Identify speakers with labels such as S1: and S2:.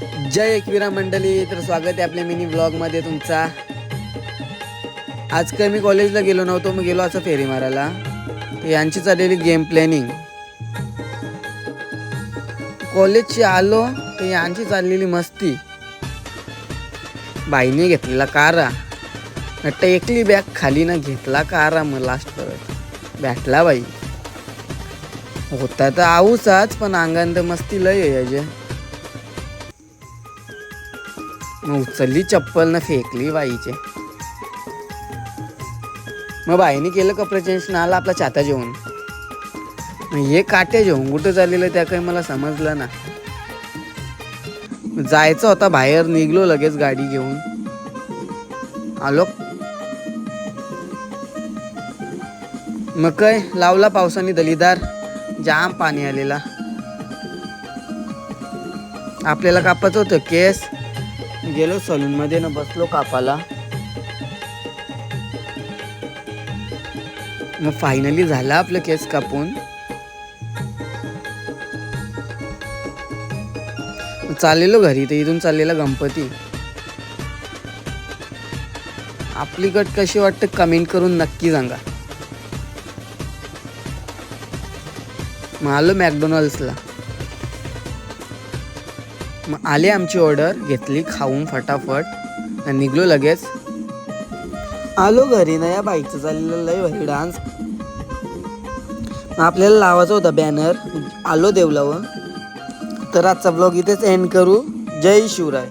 S1: जय एकविरा मंडळी, तर स्वागत आहे आपल्या मिनी व्लॉगमध्ये तुमचा। आज काय मी कॉलेजला गेलो नव्हतो, मी गेलो असं फेरी मारायला। तर यांची चाललेली गेम प्लॅनिंग। कॉलेजची आलो तर यांची चाललेली मस्ती। बाईने घेतलेला कारा नट्ट एकली बॅग खाली ना घेतला कारा, मग लास्ट परत भेटला बाई। होता तर आऊसाच, पण अंगान तर मस्ती लय आहे याचे। मग उचलली चप्पल ना फेकली बाईचे। मग बाईने केलं कपडे चेंज ना आला आपला छाता जेवून। मग हे काटे जेवून कुठं चाललेलं त्या काही मला समजलं ना। जायचं होता बाहेर, निघलो लगेच गाडी घेऊन आलो। मग काय लावला पावसाने दलीदार, जाम पाणी आलेला। आपल्याला कापायचं होतं केस, गेलो सलून मध्ये ना बसलो कापाला। मग फायनली झाला आपलं केस कापून। चाललेलो घरी, तर इथून चाललेला गणपती। आपली कट कशी वाटते कमेंट करून नक्की सांगा। मग आलो मॅकडोनल्ड्सला। मग आली आमची ऑर्डर, घेतली खाऊन फटाफट आणि निघलो लगेच। आलो घरी ना, या बाईकचं चाललेलं लय भारी डान्स। आपल्याला लावायचा होता बॅनर, आलो देवलावर। तर आजचा ब्लॉग इथेच एंड करू। जय शिवराय।